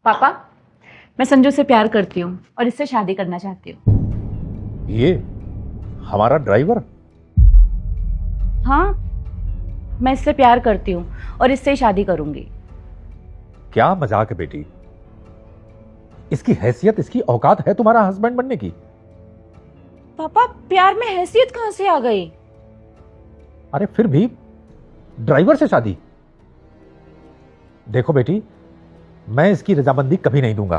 पापा, मैं संजू से प्यार करती हूँ और इससे शादी करना चाहती हूँ। ये हमारा ड्राइवर? हाँ, मैं इससे प्यार करती हूँ और इससे ही शादी करूंगी। क्या मजाक है बेटी? इसकी हैसियत, इसकी औकात है तुम्हारा हस्बैंड बनने की? पापा, प्यार में हैसियत कहां से आ गई? अरे फिर भी ड्राइवर से शादी? देखो बेटी, मैं इसकी रजामंदी कभी नहीं दूंगा।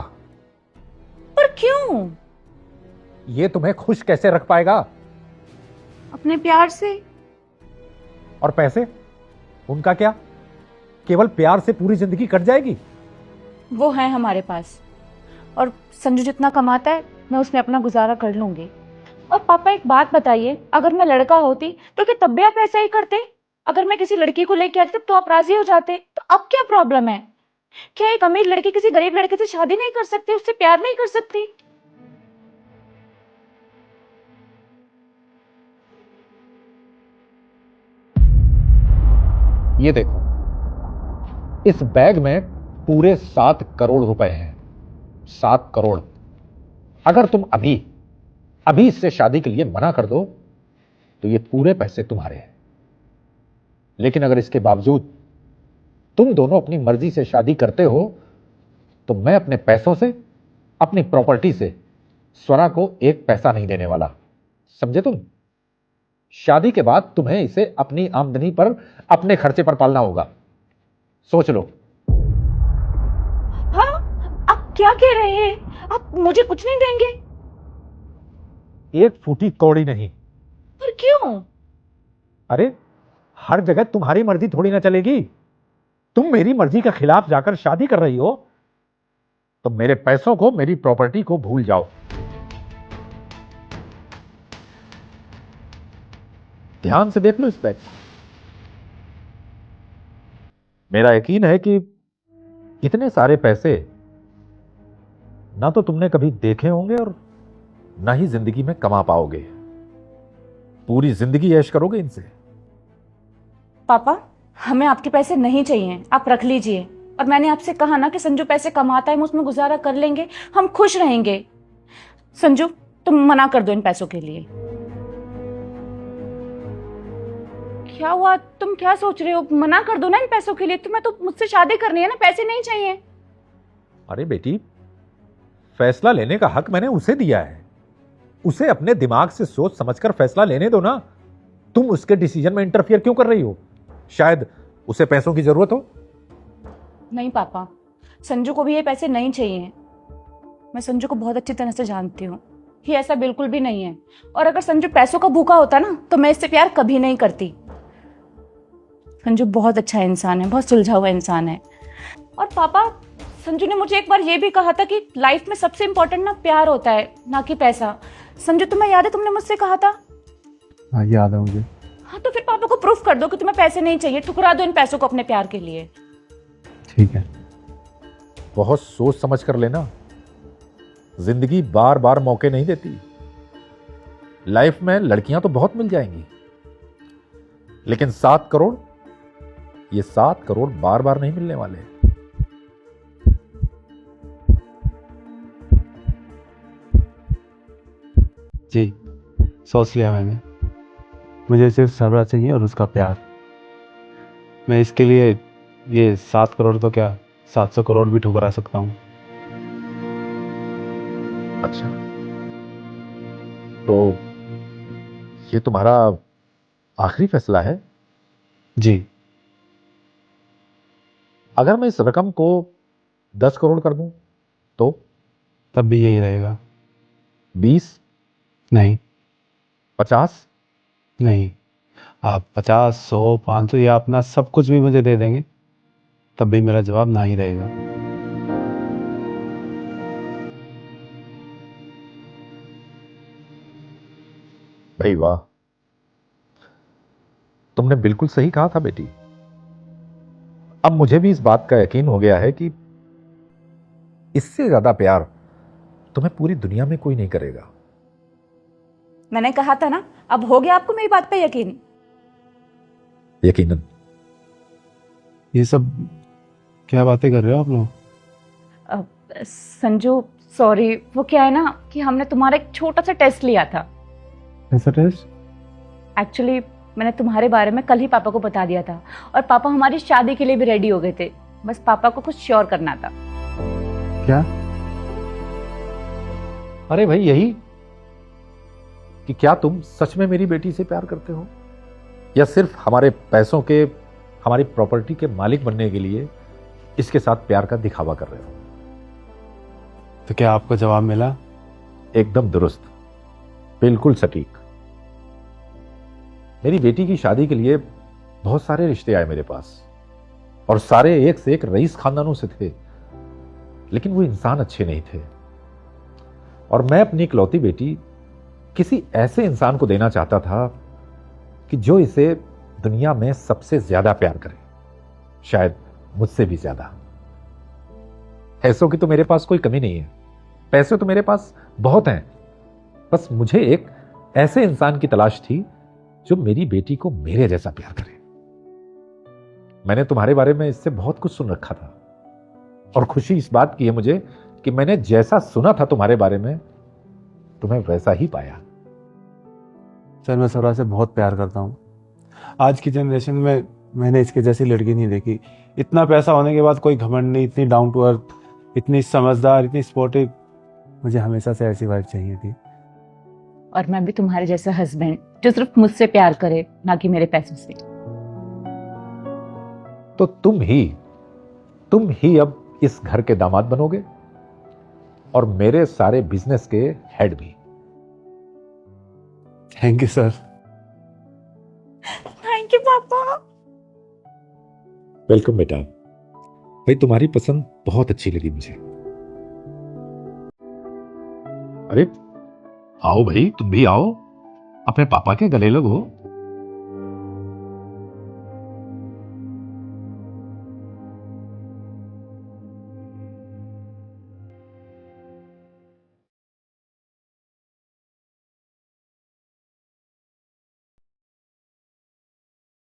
पर क्यों? ये तुम्हें खुश कैसे रख पाएगा? अपने प्यार से। और पैसे, उनका क्या? केवल प्यार से पूरी जिंदगी कट जाएगी? वो है हमारे पास, और संजू जितना कमाता है मैं उसमें अपना गुजारा कर लूंगी। और पापा एक बात बताइए, अगर मैं लड़का होती तो क्या तब भी आप ऐसा ही करते? अगर मैं किसी लड़की को लेके आती तब तो आप राजी हो जाते, तो अब क्या प्रॉब्लम है? क्या एक अमीर लड़की किसी गरीब लड़के से शादी नहीं कर सकती, उससे प्यार नहीं कर सकती? ये देखो, इस बैग में पूरे 7 करोड़ रुपए हैं। 7 करोड़। अगर तुम अभी अभी इससे शादी के लिए मना कर दो तो ये पूरे पैसे तुम्हारे हैं। लेकिन अगर इसके बावजूद तुम दोनों अपनी मर्जी से शादी करते हो तो मैं अपने पैसों से, अपनी प्रॉपर्टी से स्वरा को एक पैसा नहीं देने वाला। समझे तुम? शादी के बाद तुम्हें इसे अपनी आमदनी पर, अपने खर्चे पर पालना होगा। सोच लो। हाँ, आप क्या कह रहे हैं? आप मुझे कुछ नहीं देंगे? एक फूटी कौड़ी नहीं। पर क्यों? अरे हर जगह तुम्हारी मर्जी थोड़ी ना चलेगी। तुम मेरी मर्जी के खिलाफ जाकर शादी कर रही हो तो मेरे पैसों को, मेरी प्रॉपर्टी को भूल जाओ। ध्यान से देख लो इस बैग। मेरा यकीन है कि इतने सारे पैसे ना तो तुमने कभी देखे होंगे और ना ही जिंदगी में कमा पाओगे। पूरी जिंदगी ऐश करोगे इनसे। पापा, हमें आपके पैसे नहीं चाहिए, आप रख लीजिए। और मैंने आपसे कहा ना कि संजू पैसे कमाता है, हम उसमें गुजारा कर लेंगे, हम खुश रहेंगे। संजू, तुम मना कर दो इन पैसों के लिए। क्या हुआ? तुम क्या सोच रहे हो? मना कर दो ना इन पैसों के लिए। तुम्हें तो मुझसे शादी करनी है ना, पैसे नहीं चाहिए। अरे बेटी, फैसला लेने का हक मैंने उसे दिया है। उसे अपने दिमाग से सोच समझकर फैसला लेने दो ना। तुम उसके डिसीजन में इंटरफियर क्यों कर रही हो? शायद उसे पैसों की जरूरत हो। नहीं पापा, संजू को भी ये पैसे नहीं चाहिए। मैं संजू को बहुत अच्छी तरह से जानती हूँ, ये ऐसा बिल्कुल भी नहीं है। और अगर संजू पैसों का भूखा होता ना तो मैं इससे प्यार कभी नहीं करती। संजू बहुत अच्छा इंसान है, बहुत सुलझा हुआ इंसान है। और पापा, संजू ने मुझे एक बार ये भी कहा था कि लाइफ में सबसे इंपॉर्टेंट ना प्यार होता है, ना कि पैसा। संजू, तुम्हें याद है तुमने मुझसे कहा था? हाँ, याद है मुझे। हाँ, तो फिर पापा को प्रूफ कर दो कि तुम्हें पैसे नहीं चाहिए, ठुकरा दो इन पैसों को अपने प्यार के लिए। ठीक है। बहुत सोच समझ कर लेना। जिंदगी बार बार मौके नहीं देती। लाइफ में लड़कियां तो बहुत मिल जाएंगी, लेकिन 7 करोड़, ये 7 करोड़ बार बार नहीं मिलने वाले। जी, सोच लिया मैंने। मुझे सिर्फ सरबरा चाहिए और उसका प्यार। मैं इसके लिए ये 7 करोड़ तो क्या 700 करोड़ भी ठुकरा सकता हूँ। अच्छा, तो ये तुम्हारा आखिरी फैसला है? जी। अगर मैं इस रकम को 10 करोड़ कर दूं तो? तब भी यही रहेगा। 20? नहीं। 50? नहीं, आप 50, 100, 500 या अपना सब कुछ भी मुझे दे देंगे, तब भी मेरा जवाब ना ही रहेगा। भाई वाह, तुमने बिल्कुल सही कहा था बेटी। अब मुझे भी इस बात का यकीन हो गया है कि इससे ज्यादा प्यार तुम्हें पूरी दुनिया में कोई नहीं करेगा। मैंने कहा था ना, अब हो गया आपको मेरी बात पे यकीन? यकीनन। ये सब क्या बातें कर रहे हो आप लोग? संजू सॉरी, वो क्या है ना कि हमने तुम्हारा एक छोटा सा टेस्ट लिया था। ऐसा टेस्ट? एक्चुअली मैंने तुम्हारे बारे में कल ही पापा को बता दिया था और पापा हमारी शादी के लिए भी रेडी हो गए थे, बस पापा को कुछ श्योर करना था। क्या? अरे भाई यही कि क्या तुम सच में मेरी बेटी से प्यार करते हो या सिर्फ हमारे पैसों के, हमारी प्रॉपर्टी के मालिक बनने के लिए इसके साथ प्यार का दिखावा कर रहे हो? तो क्या आपको जवाब मिला? एकदम दुरुस्त, बिल्कुल सटीक। मेरी बेटी की शादी के लिए बहुत सारे रिश्ते आए मेरे पास और सारे एक से एक रईस खानदानों से थे, लेकिन वो इंसान अच्छे नहीं थे और मैं अपनी इकलौती बेटी किसी ऐसे इंसान को देना चाहता था कि जो इसे दुनिया में सबसे ज्यादा प्यार करे, शायद मुझसे भी ज्यादा। पैसों की तो मेरे पास कोई कमी नहीं है, पैसे तो मेरे पास बहुत हैं, बस मुझे एक ऐसे इंसान की तलाश थी जो मेरी बेटी को मेरे जैसा प्यार करे। मैंने तुम्हारे बारे में इससे बहुत कुछ सुन रखा था और खुशी इस बात की है मुझे कि मैंने जैसा सुना था तुम्हारे बारे में तुम्हें वैसा ही पाया। सर मैं सबरा से बहुत प्यार करता हूँ। आज की जनरेशन में मैंने इसके जैसी लड़की नहीं देखी। इतना पैसा होने के बाद कोई घमंड नहीं, इतनी डाउन टू अर्थ, इतनी समझदार, इतनी स्पोर्टिव। मुझे हमेशा से ऐसी वाइफ चाहिए थी। और मैं भी तुम्हारे जैसा हस्बैंड जो सिर्फ मुझसे प्यार करे, ना कि मेरे पैसों से। तो तुम ही अब इस घर के दामाद बनोगे और मेरे सारे बिजनेस के हेड भी। Thank you sir. Thank you पापा। वेलकम बेटा। भाई तुम्हारी पसंद बहुत अच्छी लगी मुझे। अरे आओ भाई, तुम भी आओ, अपने पापा के गले लगो।